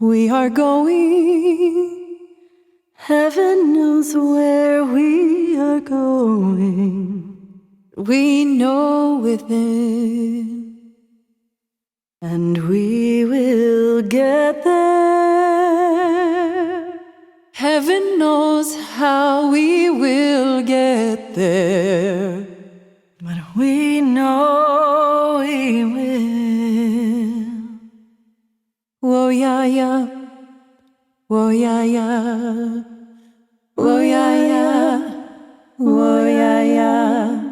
We are going, heaven knows where we are going. We know within, and we will get there. Heaven knows how we will get there, but we know we will. Whoa, yeah, yeah. Whoa, yeah, yeah. Whoa, yeah, yeah. Whoa, yeah, yeah.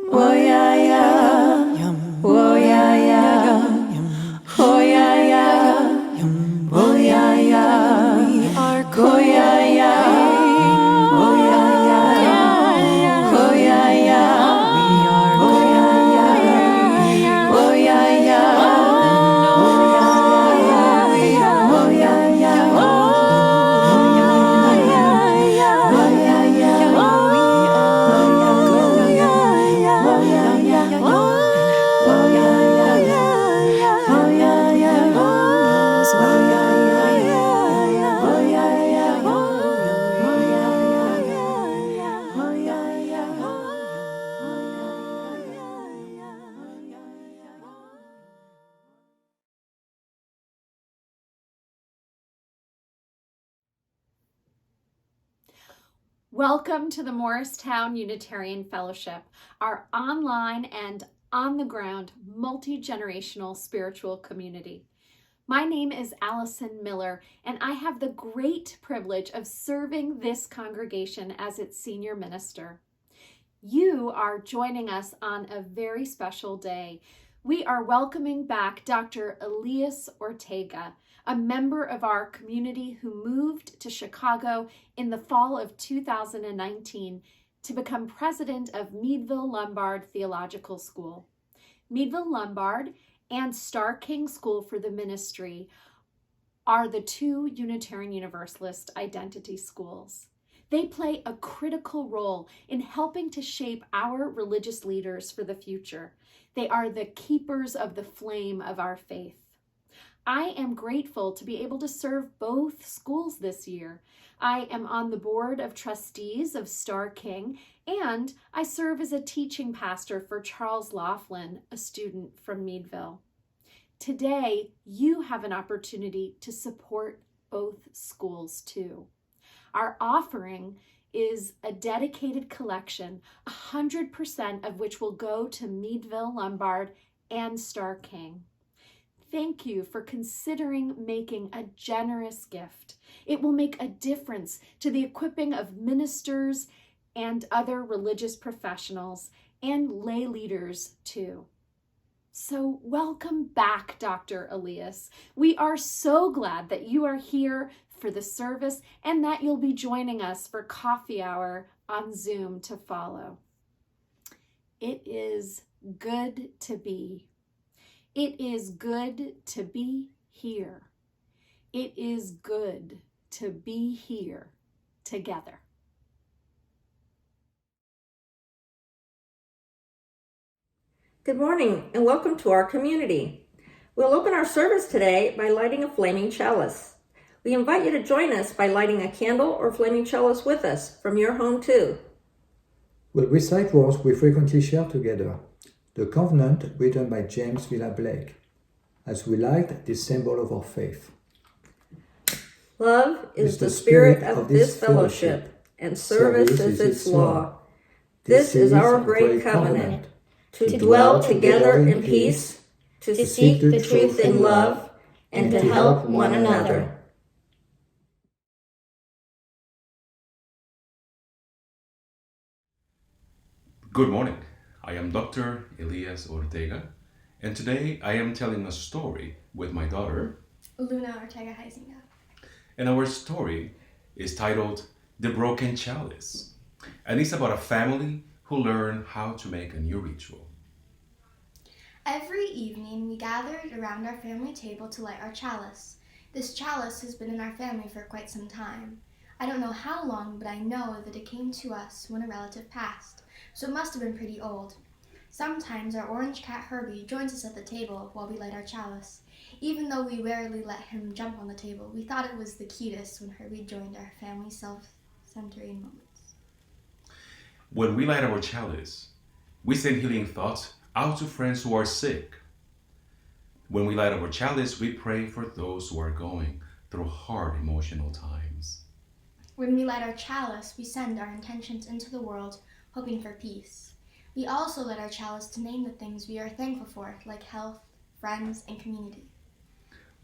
Whoa, yeah, yeah. Whoa, yeah, yeah. Whoa, yeah, yeah. Whoa, yeah, yeah. We are going. Whoa, yeah, yeah. Whoa, yeah, yeah. Whoa, yeah, yeah. We are going. Whoa, yeah, yeah. Welcome to the Morristown Unitarian Fellowship, our online and on-the-ground multi-generational spiritual community. My name is Alison Miller, and I have the great privilege of serving this congregation as its senior minister. You are joining us on a very special day. We are welcoming back Dr. Elías Ortega, a member of our community who moved to Chicago in the fall of 2019 to become president of Meadville Lombard Theological School. Meadville Lombard and Starr King School for the Ministry are the two Unitarian Universalist identity schools. They play a critical role in helping to shape our religious leaders for the future. They are the keepers of the flame of our faith. I am grateful to be able to serve both schools this year. I am on the board of trustees of Starr King, and I serve as a teaching pastor for Charles Laughlin, a student from Meadville. Today, you have an opportunity to support both schools too. Our offering is a dedicated collection, 100% of which will go to Meadville Lombard and Starr King. Thank you for considering making a generous gift. It will make a difference to the equipping of ministers and other religious professionals and lay leaders too. So welcome back, Dr. Elías. We are so glad that you are here for the service and that you'll be joining us for coffee hour on Zoom to follow. It is good to be. It is good to be here. It is good to be here together. Good morning and welcome to our community. We'll open our service today by lighting a flaming chalice. We invite you to join us by lighting a candle or flaming chalice with us from your home too. We'll recite words we frequently share together. The Covenant, written by James Villa Blake, as we light this symbol of our faith. Love is the spirit of this fellowship, and service is its law. This is our great covenant, to dwell together in peace, to seek the truth in love, and to help one another. Good morning. I am Dr. Elías Ortega, and today I am telling a story with my daughter, Ortega-Huizenga. And our story is titled The Broken Chalice, and it's about a family who learn how to make a new ritual. Every evening, we gathered around our family table to light our chalice. This chalice has been in our family for quite some time. I don't know how long, but I know that it came to us when a relative passed, so it must have been pretty old. Sometimes our orange cat Herbie joins us at the table while we light our chalice. Even though we rarely let him jump on the table, we thought it was the cutest when Herbie joined our family self-centering moments. When we light our chalice, we send healing thoughts out to friends who are sick. When we light our chalice, we pray for those who are going through hard emotional times. When we light our chalice, we send our intentions into the world, hoping for peace. We also light our chalice to name the things we are thankful for, like health, friends, and community.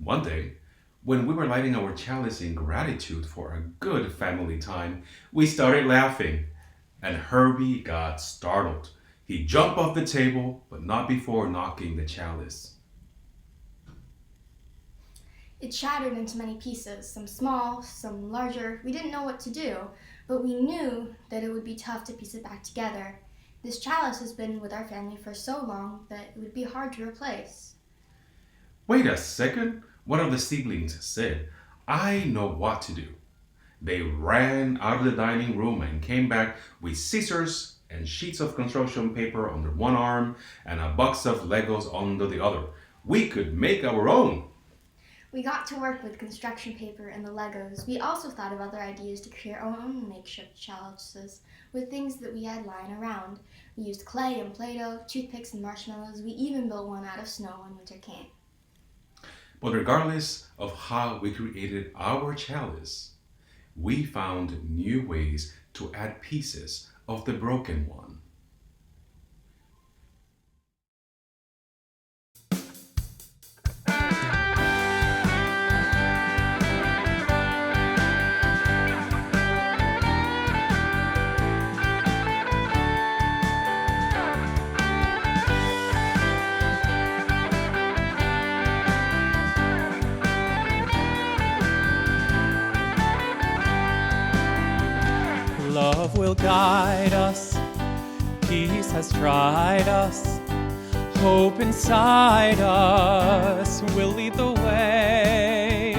One day, when we were lighting our chalice in gratitude for a good family time, we started laughing, and Herbie got startled. He jumped off the table, but not before knocking the chalice. It shattered into many pieces, some small, some larger. We didn't know what to do, but we knew that it would be tough to piece it back together. This chalice has been with our family for so long that it would be hard to replace. Wait a second, one of the siblings said. I know what to do. They ran out of the dining room and came back with scissors and sheets of construction paper under one arm and a box of Legos under the other. We could make our own. We got to work with construction paper and the Legos. We also thought of other ideas to create our own makeshift chalices with things that we had lying around. We used clay and Play-Doh, toothpicks and marshmallows. We even built one out of snow on winter camp. But regardless of how we created our chalice, we found new ways to add pieces of the broken one. Love will guide us, peace has tried us, hope inside us will lead the way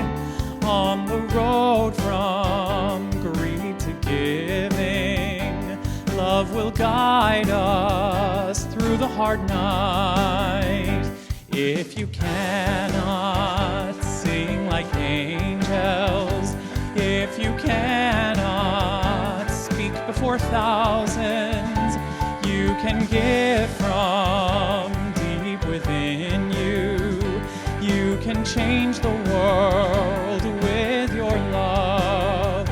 on the road from greed to giving. Love will guide us through the hard night. If you cannot sing like angels, if you cannot speak before thousands, you can give from deep within you. You can change the world with your love.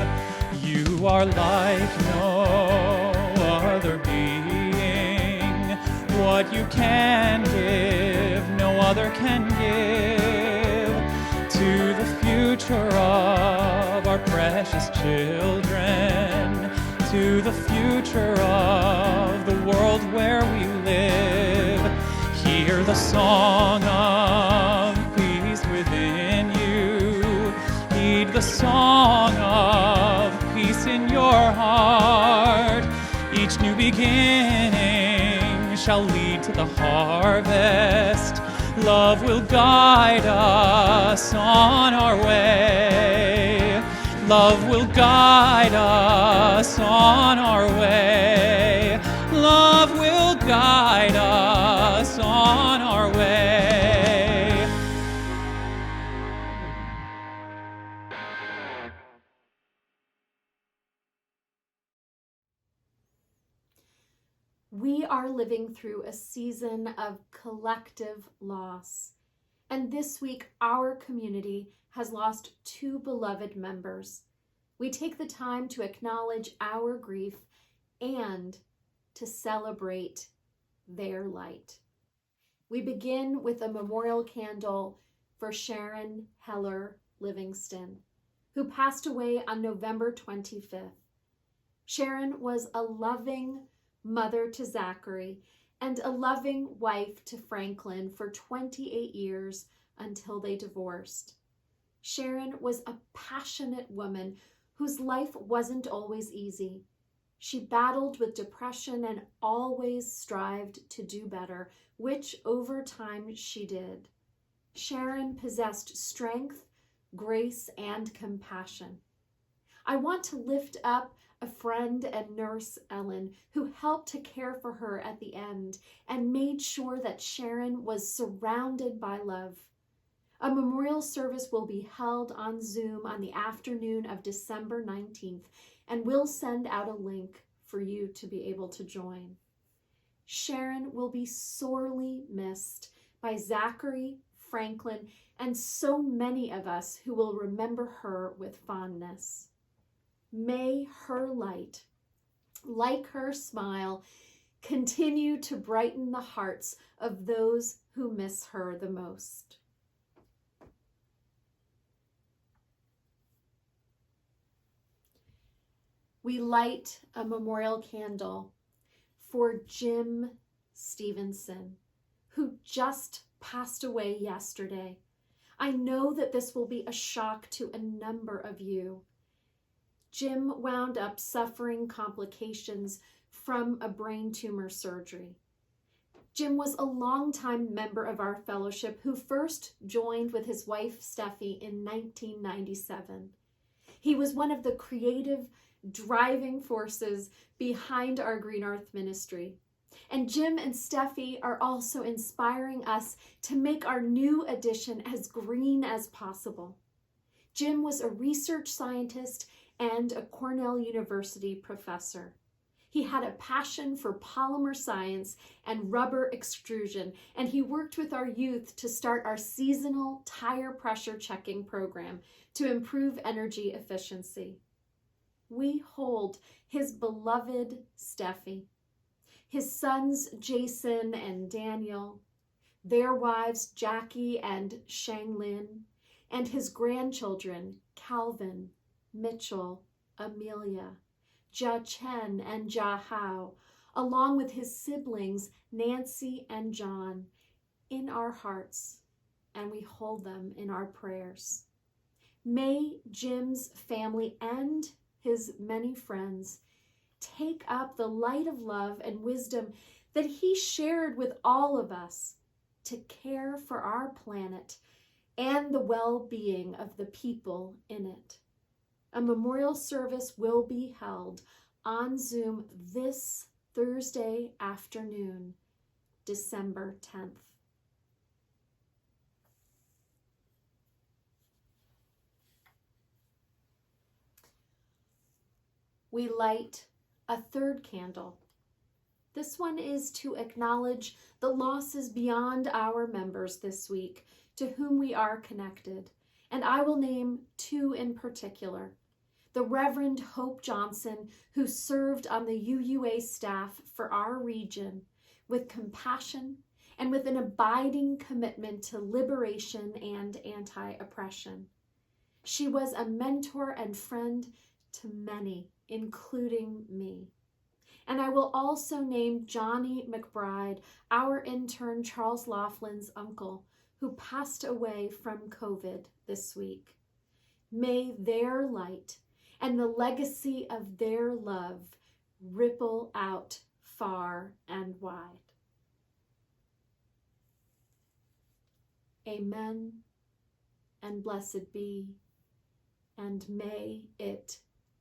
You are like no other being. What you can give, no other can give. To the future of our precious children, to the future of the world where we live. Hear the song of peace within you. Heed the song of peace in your heart. Each new beginning shall lead to the harvest. Love will guide us on our way. Love will guide us on our way. Love will guide us on our way. We are living through a season of collective loss. And this week, our community has lost 2 beloved members. We take the time to acknowledge our grief and to celebrate their light. We begin with a memorial candle for Sharon Livingston, who passed away on November 25th. Sharon was a loving mother to Zachary and a loving wife to Franklin for 28 years until they divorced. Sharon was a passionate woman whose life wasn't always easy. She battled with depression and always strived to do better, which over time she did. Sharon possessed strength, grace, and compassion. I want to lift up a friend and nurse, Ellen, who helped to care for her at the end and made sure that Sharon was surrounded by love. A memorial service will be held on Zoom on the afternoon of December 19th, and we'll send out a link for you to be able to join. Sharon will be sorely missed by Zachary, Franklin, and so many of us who will remember her with fondness. May her light, like her smile, continue to brighten the hearts of those who miss her the most. We light a memorial candle for Jim Stevenson, who just passed away yesterday. I know that this will be a shock to a number of you. Jim wound up suffering complications from a brain tumor surgery. Jim was a longtime member of our fellowship who first joined with his wife Steffi in 1997. He was one of the creative driving forces behind our Green Earth ministry. And Jim and Steffi are also inspiring us to make our new addition as green as possible. Jim was a research scientist and a Cornell University professor. He had a passion for polymer science and rubber extrusion, and he worked with our youth to start our seasonal tire pressure checking program to improve energy efficiency. We hold his beloved Steffi, his sons Jason and Daniel, their wives Jackie and Shanglin, and his grandchildren Calvin, Mitchell, Amelia, Jia Chen and Jia Hao, along with his siblings Nancy and John, in our hearts, and we hold them in our prayers. May Jim's family and his many friends take up the light of love and wisdom that he shared with all of us to care for our planet and the well-being of the people in it. A memorial service will be held on Zoom this Thursday afternoon, December 10th. We light a third candle. This one is to acknowledge the losses beyond our members this week to whom we are connected, and I will name two in particular. The Reverend Hope Johnson, who served on the UUA staff for our region with compassion and with an abiding commitment to liberation and anti-oppression. She was a mentor and friend to many, including me. And I will also name Johnny McBride, our intern Charles Laughlin's uncle, who passed away from COVID this week. May their light and the legacy of their love ripple out far and wide. Amen, and blessed be, and may it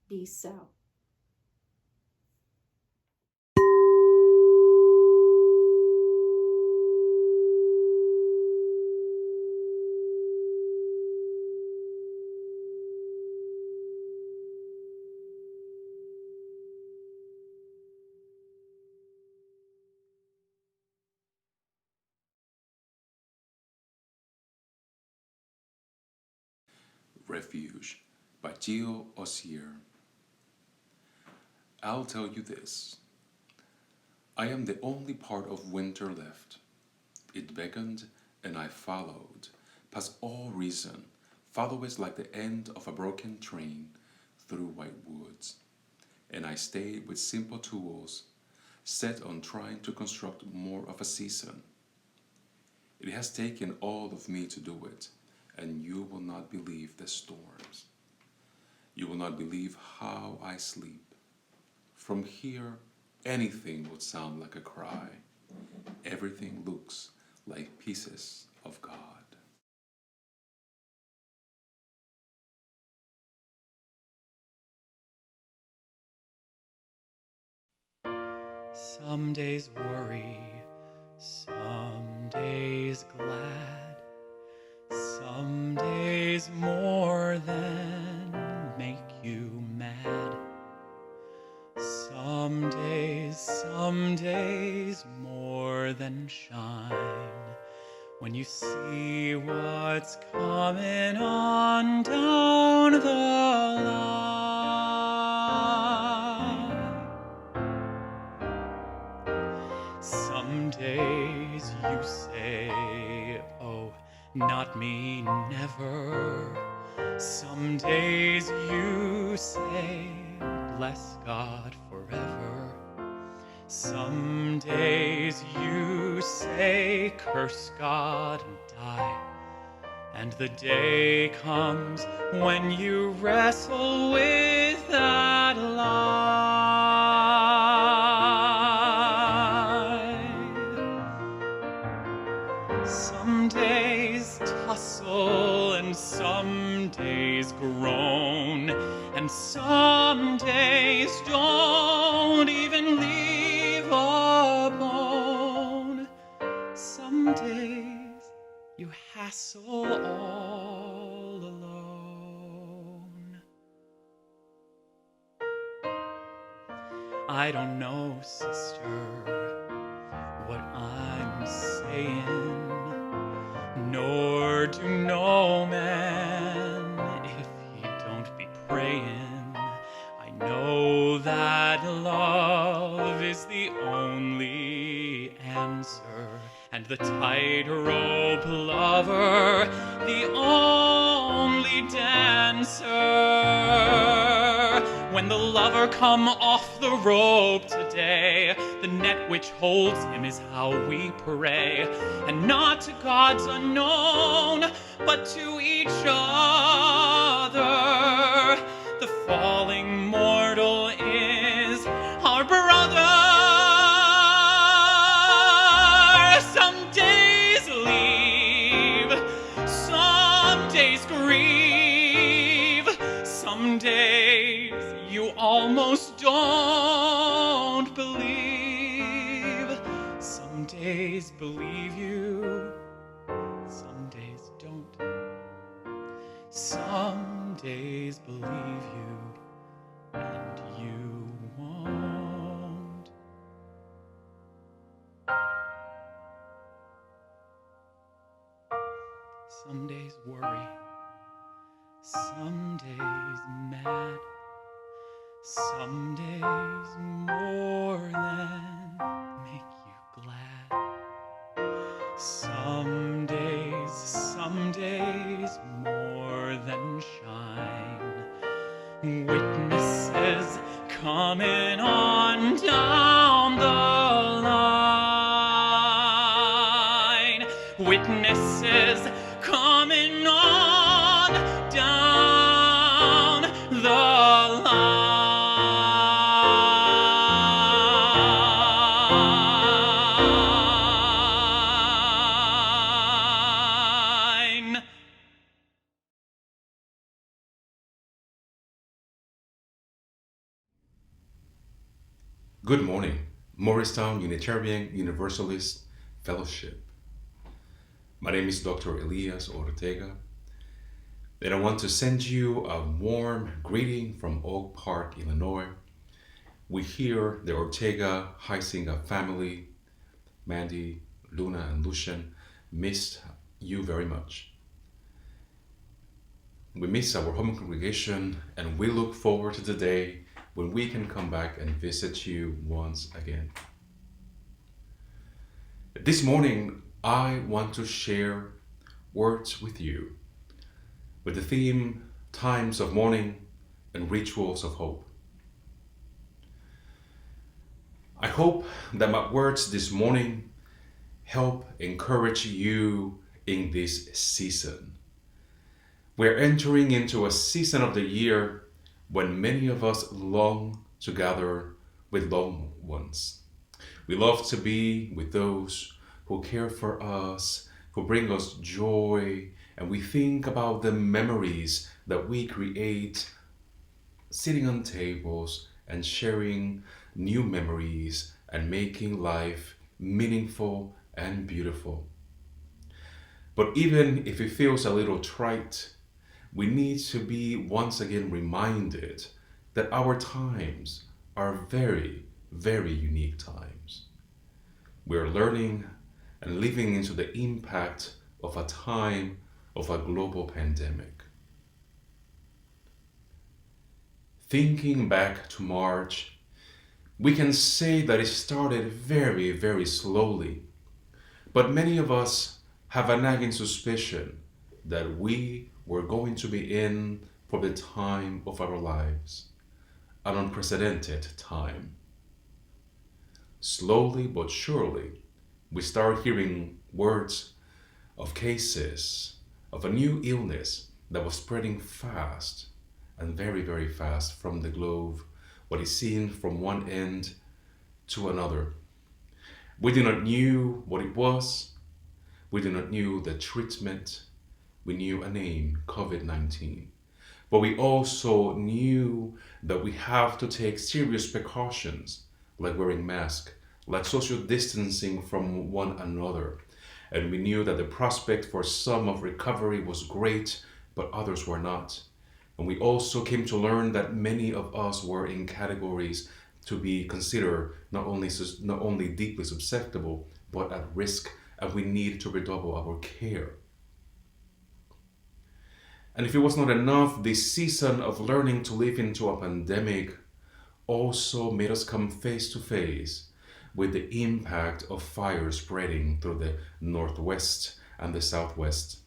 be so. Refuge by Osier. I'll tell you this. I am the only part of winter left. It beckoned, and I followed, past all reason, follow it like the end of a broken train through white woods. And I stayed with simple tools, set on trying to construct more of a season. It has taken all of me to do it, and you will not believe the storms. You will not believe how I sleep. From here, anything would sound like a cry. Everything looks like pieces of God. Some days worry, some days glad, some Some days more than make you mad. Some days more than shine. When you see what's coming on down the line. Some days you say, oh, not me, never. Some days you say, bless God forever. Some days you say, curse God and die. And the day comes when you wrestle with that lie. Some days tussle and some days groan, and some days don't even leave a bone. Some days you hassle all alone. I don't know, sister, what I'm saying, nor do no man if he don't be praying. I know that love is the only answer, and the tightrope lover the only dancer. When the lover come off the rope today, the net which holds him is how we pray, and not to gods unknown, but to each other. The falling mortal is our brother. Some days leave, some days grieve, some days you almost don't believe. Some days believe you, some days don't. Some days believe you, and you won't. Some days worry, some days mad, some days more than make you glad. Some days more than shine. Witnesses coming on down the line. Witnesses coming on down the line. Good morning, Morristown Unitarian Universalist Fellowship. My name is Dr. Elías Ortega, and I want to send you a warm greeting from Oak Park, Illinois. We hear the Ortega-Huizenga family, Mandy, Luna, and Lucian, missed you very much. We miss our home congregation, and we look forward to the day when we can come back and visit you once again. This morning, I want to share words with you with the theme Times of Mourning and Rituals of Hope. I hope that my words this morning help encourage you in this season. We're entering into a season of the year when many of us long to gather with loved ones. We love to be with those who care for us, who bring us joy, and we think about the memories that we create sitting on tables and sharing new memories and making life meaningful and beautiful. But even if it feels a little trite, we need to be once again reminded that our times are very, very unique times. We are learning and living into the impact of a time of a global pandemic. Thinking back to March, we can say that it started very, very slowly, but many of us have a nagging suspicion that we were going to be in for the time of our lives, an unprecedented time. Slowly but surely, we start hearing words of cases of a new illness that was spreading fast and very, very fast from the globe, what is seen from one end to another. We did not knew what it was. We did not knew the treatment. We knew a name, COVID-19. But we also knew that we have to take serious precautions, like wearing masks, like social distancing from one another. And we knew that the prospect for some of recovery was great, but others were not. And we also came to learn that many of us were in categories to be considered not only deeply susceptible, but at risk, and we need to redouble our care. And if it was not enough, this season of learning to live into a pandemic also made us come face to face with the impact of fire spreading through the Northwest and the Southwest.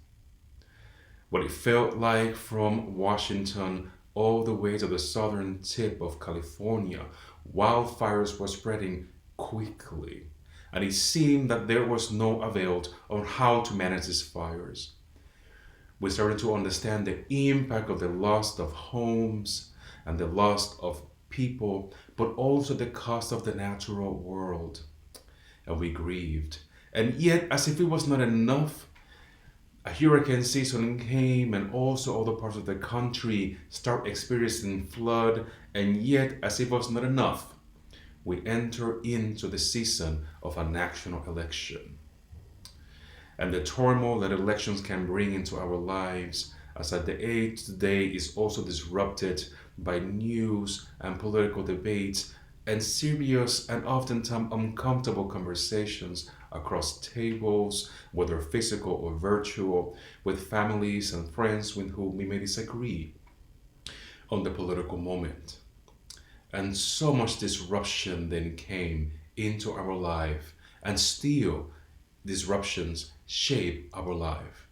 What it felt like from Washington all the way to the southern tip of California, wildfires were spreading quickly, and it seemed that there was no avail on how to manage these fires. We started to understand the impact of the loss of homes and the loss of people, but also the cost of the natural world. And we grieved. And yet, as if it was not enough, a hurricane season came, and also other parts of the country start experiencing flood. And yet, as if it was not enough, we enter into the season of a national election. And the turmoil that elections can bring into our lives, as at the age today, is also disrupted by news and political debates and serious and oftentimes uncomfortable conversations across tables, whether physical or virtual, with families and friends with whom we may disagree on the political moment. And so much disruption then came into our life, and still disruptions shape our life.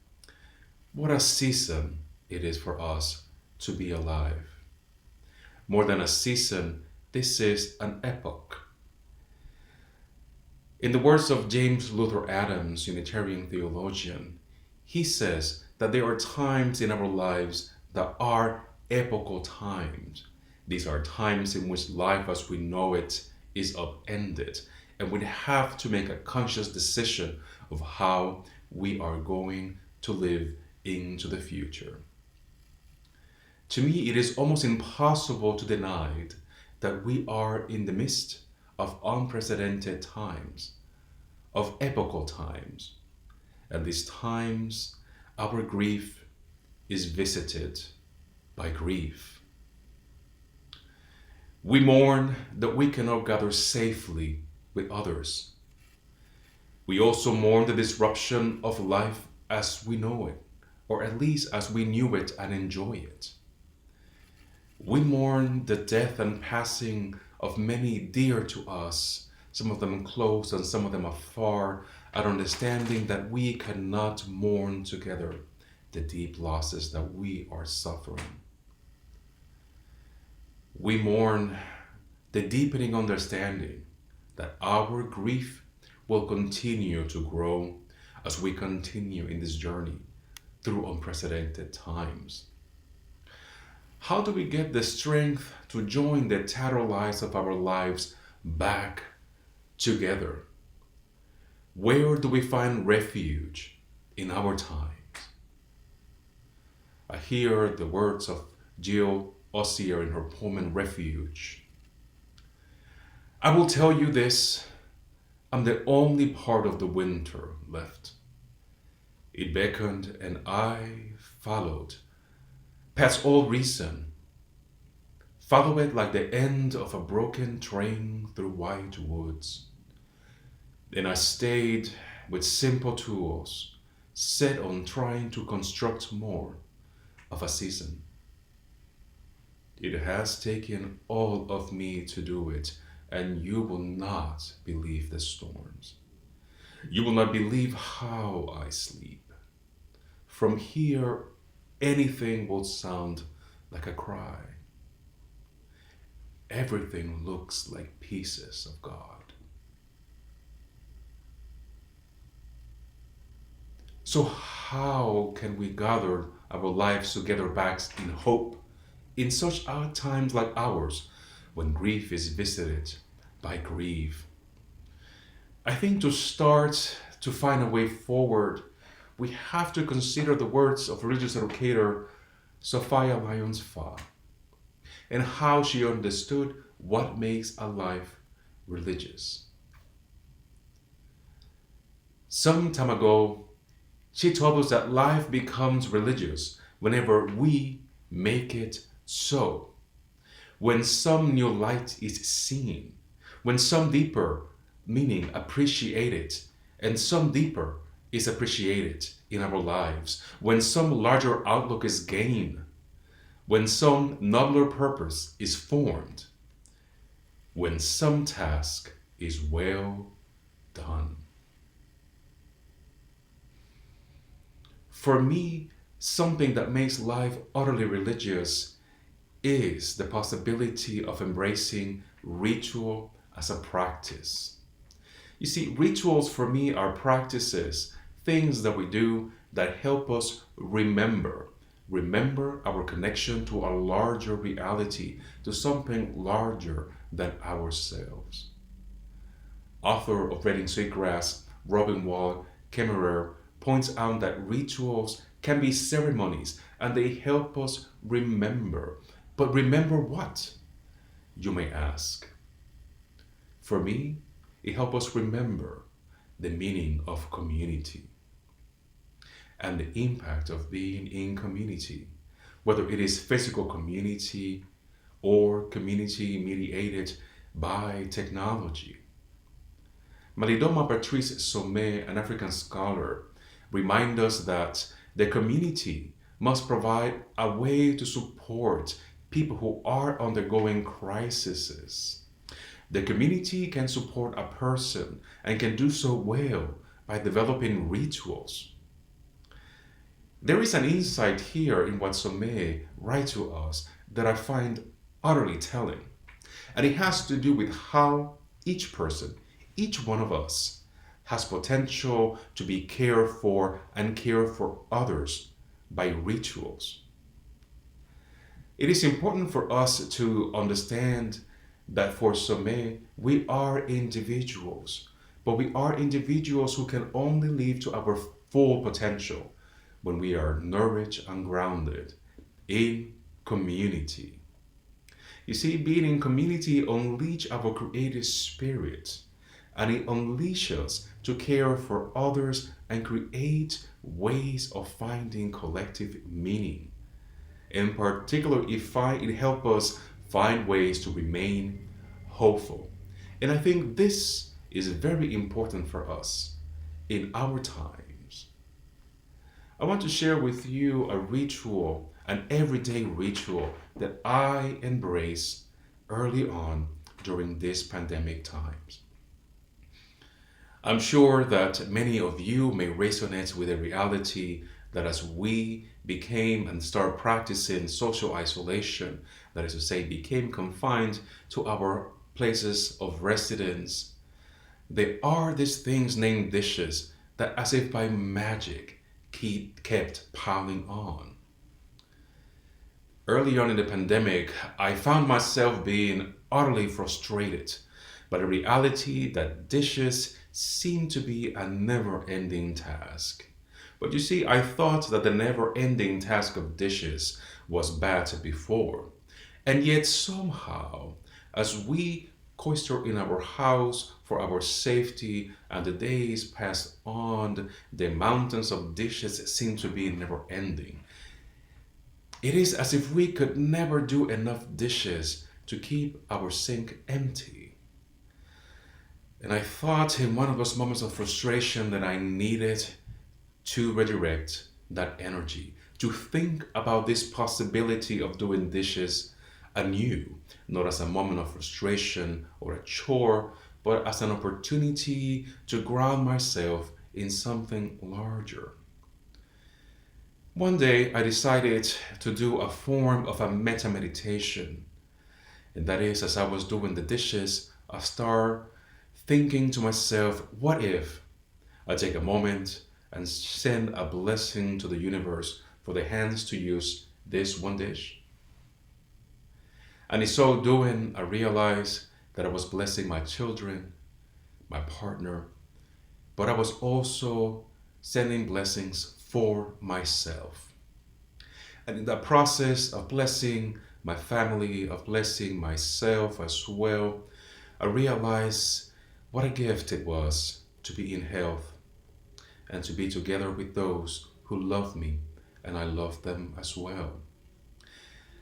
What a season it is for us to be alive. More than a season, this is an epoch. In the words of James Luther Adams, Unitarian theologian, he says that there are times in our lives that are epochal times. These are times in which life as we know it is upended, and we have to make a conscious decision of how we are going to live into the future. To me, it is almost impossible to deny that we are in the midst of unprecedented times, of epochal times. And these times, our grief is visited by grief. We mourn that we cannot gather safely with others. We also mourn the disruption of life as we know it, or at least as we knew it and enjoy it. We mourn the death and passing of many dear to us, some of them close and some of them afar, and understanding that we cannot mourn together the deep losses that we are suffering. We mourn the deepening understanding that our grief will continue to grow as we continue in this journey through unprecedented times. How do we get the strength to join the tattered lines of our lives back together? Where do we find refuge in our times? I hear the words of Jill Osier in her poem Refuge. I will tell you this, I'm the only part of the winter left. It beckoned and I followed, past all reason. Follow it like the end of a broken train through white woods. And I stayed with simple tools, set on trying to construct more of a season. It has taken all of me to do it, and you will not believe the storms. You will not believe how I sleep. From here, anything will sound like a cry. Everything looks like pieces of God. So how can we gather our lives together back in hope in such hard times like ours, when grief is visited by grief? I think to start to find a way forward, we have to consider the words of religious educator Sophia Lyons-Fa and how she understood what makes a life religious. Some time ago, she told us that life becomes religious whenever we make it so. When some new light is seen, when some deeper meaning appreciated, and some deeper is appreciated in our lives, when some larger outlook is gained, when some nobler purpose is formed, when some task is well done. For me, something that makes life utterly religious is the possibility of embracing ritual as a practice. You see, rituals for me are practices, things that we do that help us remember our connection to a larger reality, to something larger than ourselves. Author of Reading Sweetgrass, Robin Wall Kimmerer, points out that rituals can be ceremonies and they help us remember. But remember what? You may ask. For me, it helps us remember the meaning of community and the impact of being in community, whether it is physical community or community mediated by technology. Malidoma Patrice Sommet, an African scholar, reminds us that the community must provide a way to support people who are undergoing crises. The community can support a person and can do so well by developing rituals. There is an insight here in what Sommet writes to us that I find utterly telling, and it has to do with how each person, each one of us, has potential to be cared for and care for others by rituals. It is important for us to understand that for Sommet, we are individuals, but we are individuals who can only live to our full potential when we are nourished and grounded in community. You see, being in community unleashes our creative spirit, and it unleashes us to care for others and create ways of finding collective meaning. In particular, it helps us find ways to remain hopeful. And I think this is very important for us in our times. I want to share with you a ritual, an everyday ritual that I embraced early on during these pandemic times. I'm sure that many of you may resonate with the reality that as we became and start practicing social isolation, that is to say, became confined to our places of residence, there are these things named dishes that as if by magic kept piling on. Early on in the pandemic, I found myself being utterly frustrated by the reality that dishes seemed to be a never-ending task. But you see, I thought that the never-ending task of dishes was bad before. And yet somehow, as we cloistered in our house for our safety, and the days passed on. The mountains of dishes seemed to be never ending. It is as if we could never do enough dishes to keep our sink empty. And I thought in one of those moments of frustration that I needed to redirect that energy, to think about this possibility of doing dishes anew, not as a moment of frustration or a chore, but as an opportunity to ground myself in something larger. One day I decided to do a form of a meta meditation. And that is, as I was doing the dishes, I start thinking to myself, what if I take a moment and send a blessing to the universe for the hands to use this one dish? And in so doing, I realized that I was blessing my children, my partner, but I was also sending blessings for myself. And in that process of blessing my family, of blessing myself as well, I realized what a gift it was to be in health and to be together with those who love me and I love them as well.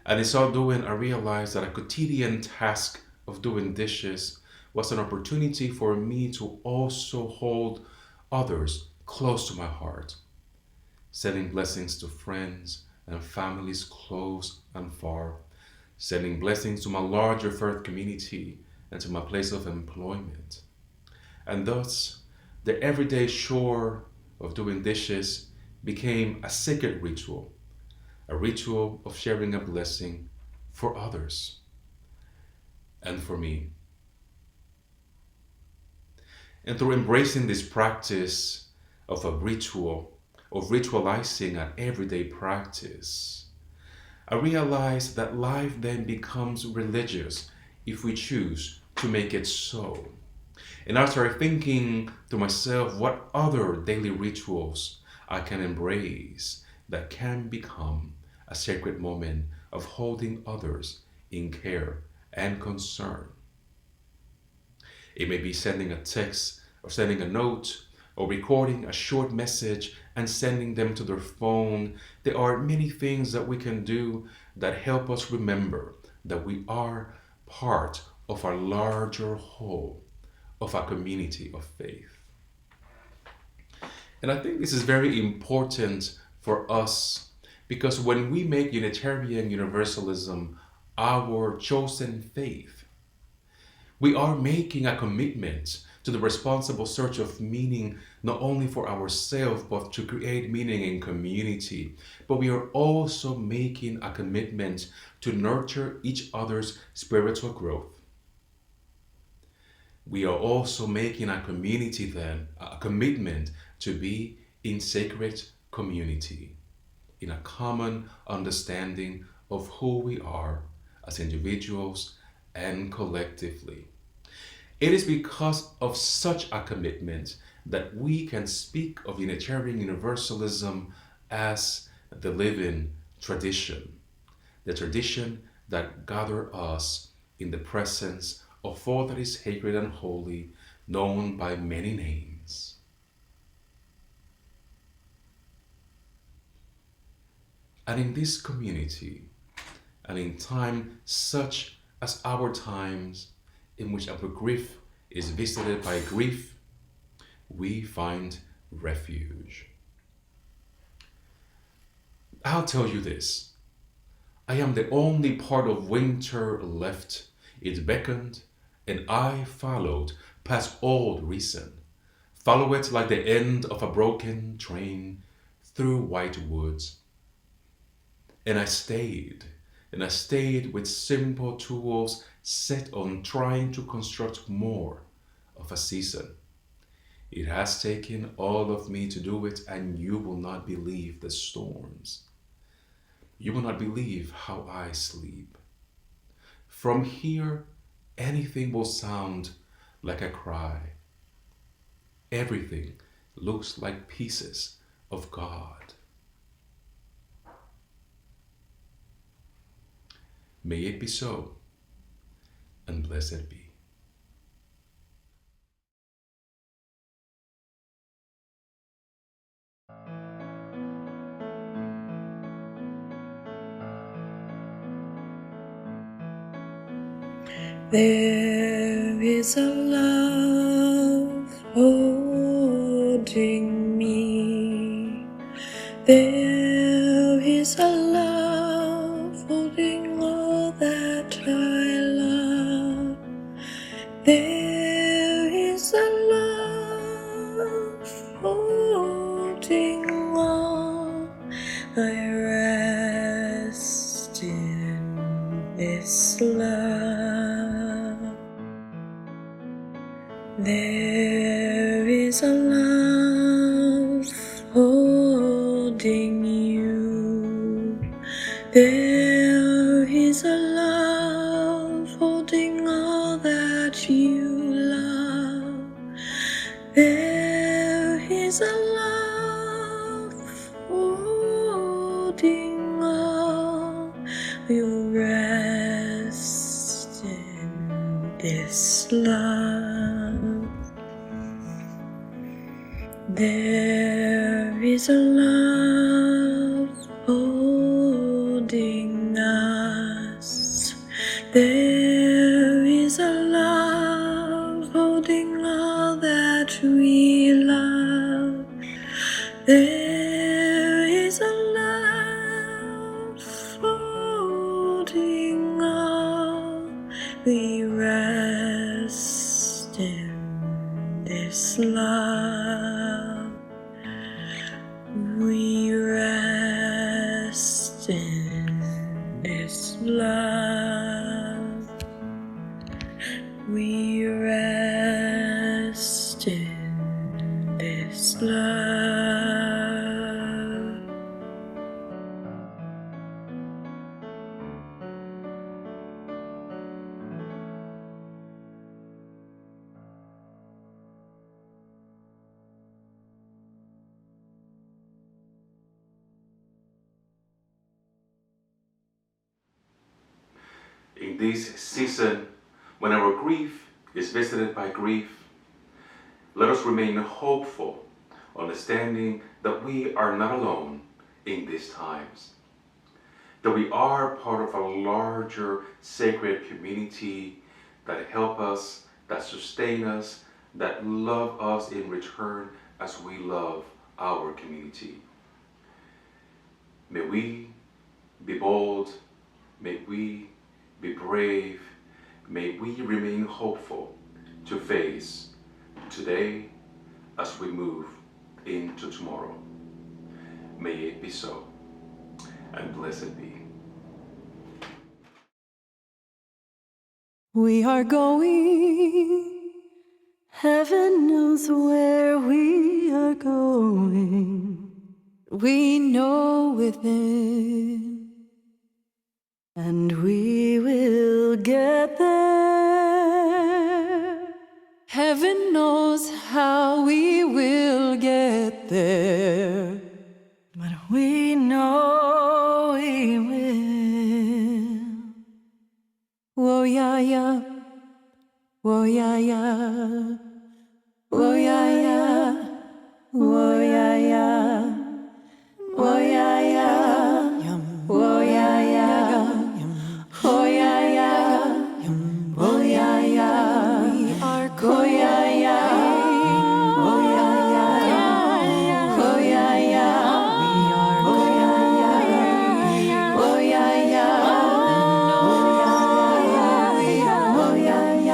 And in so doing, I realized that a quotidian task of doing dishes was an opportunity for me to also hold others close to my heart, sending blessings to friends and families close and far, sending blessings to my larger faith community and to my place of employment. And thus, the everyday chore of doing dishes became a sacred ritual, a ritual of sharing a blessing for others and for me. And through embracing this practice of a ritual, of ritualizing an everyday practice, I realized that life then becomes religious if we choose to make it so. And I started thinking to myself what other daily rituals I can embrace that can become a sacred moment of holding others in care and concern. It may be sending a text or sending a note or recording a short message and sending them to their phone. There are many things that we can do that help us remember that we are part of a larger whole, of a community of faith. And I think this is very important for us because when we make Unitarian Universalism our chosen faith, we are making a commitment to the responsible search of meaning, not only for ourselves, but to create meaning in community. But we are also making a commitment to nurture each other's spiritual growth. We are also making a community then, a commitment to be in sacred community, in a common understanding of who we are as individuals and collectively. It is because of such a commitment that we can speak of Unitarian Universalism as the living tradition, the tradition that gathers us in the presence of all that is sacred and holy, known by many names. And in this community, and in times such as our times, in which our grief is visited by grief, we find refuge. I'll tell you this, I am the only part of winter left. It beckoned, and I followed past old reason, follow it like the end of a broken train through white woods. And I stayed with simple tools set on trying to construct more of a season. It has taken all of me to do it, and you will not believe the storms. You will not believe how I sleep. From here, anything will sound like a cry. Everything looks like pieces of God. May it be so, and blessed be. There is a love holding me. There is a love holding all that I love. There is a love holding all. I rest in this love. There is a love holding you. There is a love holding all that you love. There is a love holding all. You rest in this love. There is a love holding us. There is a love holding all that we love. There is a love holding all. We rest in this love. We rest in this love. We rest in this love. In this season, when our grief is visited by grief, let us remain hopeful, understanding that we are not alone in these times, that we are part of a larger sacred community that help us, that sustain us, that love us in return as we love our community. May we be bold, may we be brave, may we remain hopeful to face today as we move into tomorrow. May it be so, and blessed be. We are going, heaven knows where we are going. We know within, and we will get there. Heaven knows how we will get there, but we know we will. Whoa, yeah, yeah. Whoa, yeah, yeah. Whoa, yeah, yeah. Whoa, yeah, yeah. Whoa, yeah, yeah. Whoa, yeah, yeah. Oh yeah, yeah. Oh yeah, yeah. We are going. Oh yeah, yeah. Oh yeah, yeah. Oh yeah, yeah. We are going. Oh yeah, yeah. Oh yeah, yeah. Oh yeah, yeah. Oh yeah, yeah.